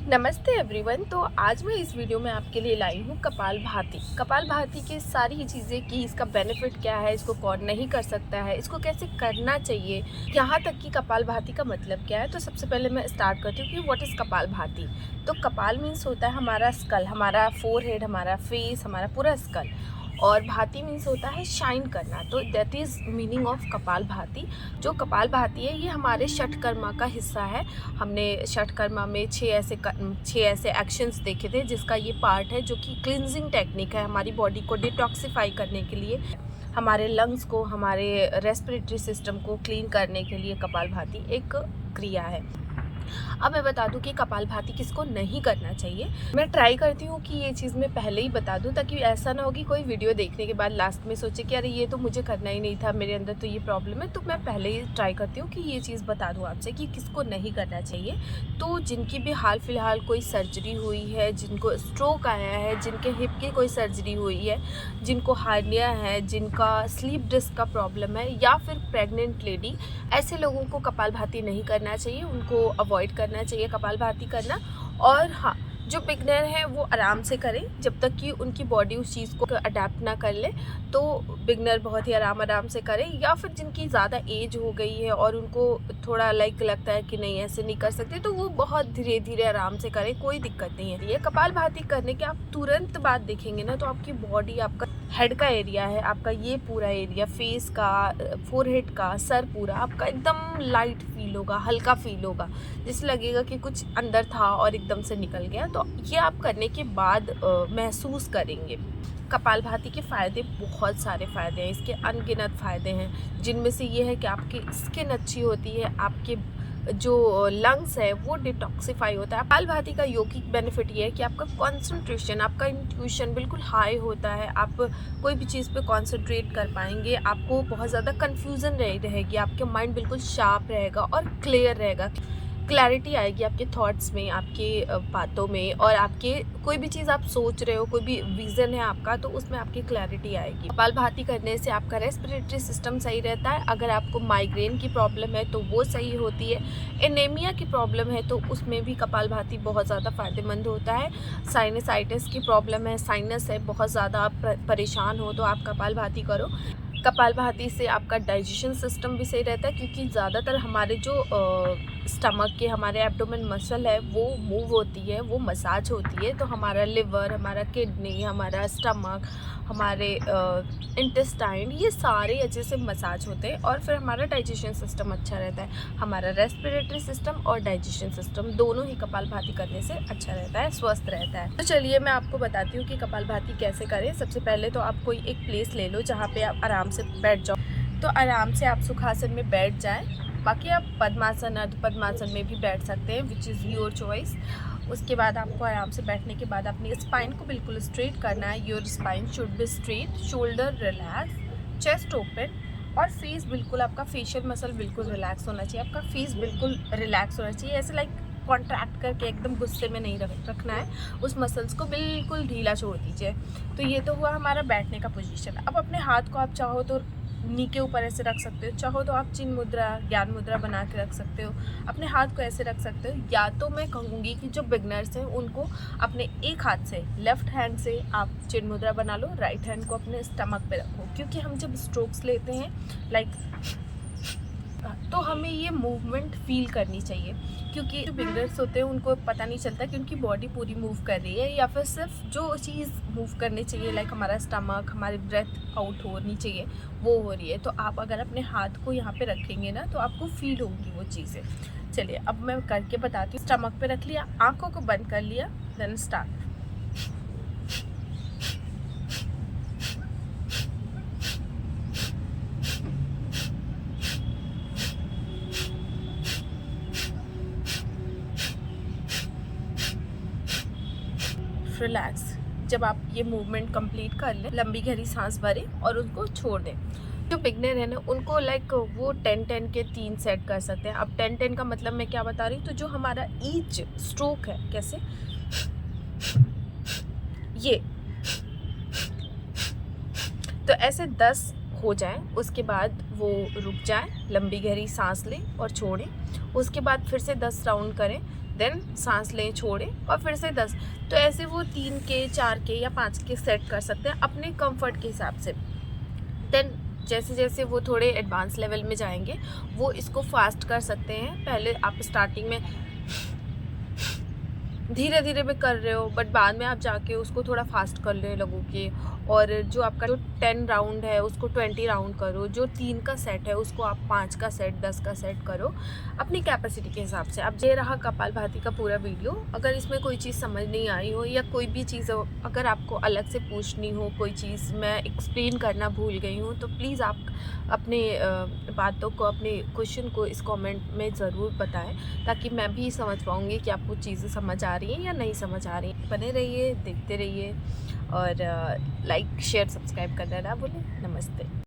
नमस्ते एवरीवन। तो आज मैं इस वीडियो में आपके लिए लाई हूँ कपालभाति की सारी चीज़ें कि इसका बेनिफिट क्या है, इसको कौन नहीं कर सकता है, इसको कैसे करना चाहिए, यहाँ तक कि कपालभाति का मतलब क्या है। तो सबसे पहले मैं स्टार्ट करती हूँ कि व्हाट इज़ कपालभाति। तो कपाल मीन्स होता है हमारा स्कल, हमारा फोरहेड, हमारा फेस, हमारा पूरा स्कल। और भाति मीन्स होता है शाइन करना। तो that is meaning of kapalbhati. जो कपालभाति है ये हमारे षटकर्मा का हिस्सा है। हमने षटकर्मा में छः ऐसे एक्शंस देखे थे जिसका ये पार्ट है, जो कि क्लिनजिंग टेक्निक है हमारी बॉडी को डिटॉक्सिफाई करने के लिए, हमारे लंग्स को, हमारे रेस्पिरेटरी सिस्टम को क्लीन करने के लिए कपालभाति एक क्रिया है। अब मैं बता दूं कि कपालभाति किसको नहीं करना चाहिए। मैं ट्राई करती हूँ कि ये चीज़ मैं पहले ही बता दूं, ताकि ऐसा ना हो कि कोई वीडियो देखने के बाद लास्ट में सोचे कि अरे ये तो मुझे करना ही नहीं था, मेरे अंदर तो ये प्रॉब्लम है। तो मैं पहले ही ट्राई करती हूँ कि ये चीज़ बता दूँ आपसे कि किसको नहीं करना चाहिए। तो जिनकी भी हाल फिलहाल कोई सर्जरी हुई है, जिनको स्ट्रोक आया है, जिनके हिप की कोई सर्जरी हुई है, जिनको हार्निया है, जिनका स्लीप डिस्क का प्रॉब्लम है, या फिर प्रेग्नेंट लेडी, ऐसे लोगों को कपालभाति नहीं करना चाहिए, उनको अवॉइड करना चाहिए कपालभाति करना। और हाँ, जो बिगनर है वो आराम से करें जब तक कि उनकी बॉडी उस चीज़ को अडेप्ट ना कर ले। तो बिगनर बहुत ही आराम से करें, या फिर जिनकी ज़्यादा एज हो गई है और उनको थोड़ा लगता है कि नहीं ऐसे नहीं कर सकते, तो वो बहुत धीरे धीरे आराम से करें, कोई दिक्कत नहीं है। ये कपालभाति करने के आप तुरंत बाद देखेंगे ना, तो आपकी बॉडी, आपका हेड का एरिया है, आपका ये पूरा एरिया, फेस का, फोरहेड का, सर पूरा आपका एकदम लाइट फील होगा, हल्का फील होगा, जिससे लगेगा कि कुछ अंदर था और एकदम से निकल गया। तो ये आप करने के बाद महसूस करेंगे। कपालभाति के फ़ायदे, बहुत सारे फ़ायदे हैं, इसके अनगिनत फ़ायदे हैं, जिनमें से ये है कि आपकी स्किन अच्छी होती है, आपके जो लंग्स है वो डिटॉक्सिफाई होता है। कपालभाति का यौगिक बेनिफिट ये है कि आपका कंसंट्रेशन, आपका इंट्यूशन बिल्कुल हाई होता है, आप कोई भी चीज़ पे कंसंट्रेट कर पाएंगे, आपको बहुत ज़्यादा कन्फ्यूज़न नहीं रहेगी, आपके माइंड बिल्कुल शार्प रहेगा और क्लियर रहेगा, क्लैरिटी आएगी आपके थॉट्स में, आपके बातों में, और आपके कोई भी चीज़ आप सोच रहे हो, कोई भी विज़न है आपका, तो उसमें आपकी क्लैरिटी आएगी। कपालभाति करने से आपका रेस्पिरेटरी सिस्टम सही रहता है। अगर आपको माइग्रेन की प्रॉब्लम है तो वो सही होती है। एनीमिया की प्रॉब्लम है तो उसमें भी कपालभाति बहुत ज़्यादा फ़ायदेमंद होता है। साइनसाइटिस की प्रॉब्लम है, साइनस है, बहुत ज़्यादा आप परेशान हो तो आप कपालभाति करो। कपालभाति से आपका डाइजेशन सिस्टम भी सही रहता है, क्योंकि ज़्यादातर हमारे जो स्टमक के, हमारे एब्डोमेन मसल है वो मूव होती है, वो मसाज होती है। तो हमारा लिवर, हमारा किडनी, हमारा स्टमक, हमारे इंटेस्टाइन, ये सारे अच्छे से मसाज होते हैं, और फिर हमारा डाइजेशन सिस्टम अच्छा रहता है। हमारा रेस्पिरेटरी सिस्टम और डाइजेशन सिस्टम दोनों ही कपालभाति करने से अच्छा रहता है, स्वस्थ रहता है। तो चलिए मैं आपको बताती हूँ कि कपालभाति कैसे करें। सबसे पहले तो आप कोई एक प्लेस ले लो जहाँ पे आप आराम से बैठ जाओ। तो आराम से आप सुखासन में बैठ जाएं। बाकी आप पद्मासन, अर्ध पद्मासन में भी बैठ सकते हैं, विच इज़ योर चॉइस। उसके बाद आपको आराम से बैठने के बाद अपनी स्पाइन को बिल्कुल स्ट्रेट करना है। Your spine should be straight, shoulder relax, chest open, और फेस बिल्कुल, आपका फेशियल मसल बिल्कुल रिलैक्स होना चाहिए, आपका फेस बिल्कुल रिलैक्स होना चाहिए। ऐसे कॉन्ट्रैक्ट करके एकदम गुस्से में नहीं रखना है, उस मसल्स को बिल्कुल ढीला छोड़ दीजिए। तो ये तो हुआ हमारा बैठने का पोजीशन। अब अपने हाथ को आप चाहो तो नी के ऊपर ऐसे रख सकते हो, चाहो तो आप चिन्ह मुद्रा, ज्ञान मुद्रा बना के रख सकते हो, अपने हाथ को ऐसे रख सकते हो। या तो मैं कहूँगी कि जो बिगनर्स हैं उनको अपने एक हाथ से, लेफ्ट हैंड से आप चिन्ह मुद्रा बना लो, राइट हैंड को अपने स्टमक पे रखो, क्योंकि हम जब स्ट्रोक्स लेते हैं तो हमें ये मूवमेंट फील करनी चाहिए, क्योंकि जो बिगनर्स होते हैं उनको पता नहीं चलता कि उनकी बॉडी पूरी मूव कर रही है, या फिर सिर्फ जो चीज़ मूव करनी चाहिए, हमारा स्टमक, हमारी ब्रेथ आउट होनी चाहिए, वो हो रही है। तो आप अगर अपने हाथ को यहाँ पे रखेंगे ना, तो आपको फील होंगी वो चीज़ें। चलिए अब मैं करके बताती हूँ। स्टमक पे रख लिया, आँखों को बंद कर लिया, देन स्टार्ट। रिलैक्स। जब आप ये मूवमेंट कंप्लीट कर लें, लंबी गहरी सांस भरें और उसको छोड़ दें। जो बिगनर है ना, उनको वो 10-10 के 3 सेट कर सकते हैं। अब 10-10 का मतलब मैं क्या बता रही हूँ, तो जो हमारा ईच स्ट्रोक है, कैसे ये, तो ऐसे 10 हो जाए, उसके बाद वो रुक जाए, लंबी गहरी सांस लें और छोड़ें। उसके बाद फिर से 10 राउंड करें, देन सांस लें, छोड़ें और फिर से 10। तो ऐसे वो 3 के, 4 के या 5 के सेट कर सकते हैं अपने कंफर्ट के हिसाब से। देन जैसे जैसे वो थोड़े एडवांस लेवल में जाएंगे वो इसको फास्ट कर सकते हैं। पहले आप स्टार्टिंग में धीरे धीरे भी कर रहे हो, बट बाद में आप जाके उसको थोड़ा फास्ट करने लगोगे। और जो आपका जो 10 राउंड है उसको 20 राउंड करो, जो 3 का सेट है उसको आप 5 का सेट, 10 का सेट करो अपनी कैपेसिटी के हिसाब से। अब ये रहा कपालभाति का पूरा वीडियो। अगर इसमें कोई चीज़ समझ नहीं आई हो या कोई भी चीज़ अगर आपको अलग से पूछनी हो, कोई चीज़ मैं एक्सप्लेन करना भूल गई हूँ, तो प्लीज़ आप अपने बातों को, अपने क्वेश्चन को इस कमेंट में ज़रूर बताएं, ताकि मैं भी समझ पाऊँगी कि आपको चीज़ें समझ आ रही हैं या नहीं समझ आ रही हैं। बने रहिए, देखते रहिए और लाइक शेयर सब्सक्राइब करना ना भूलें। नमस्ते।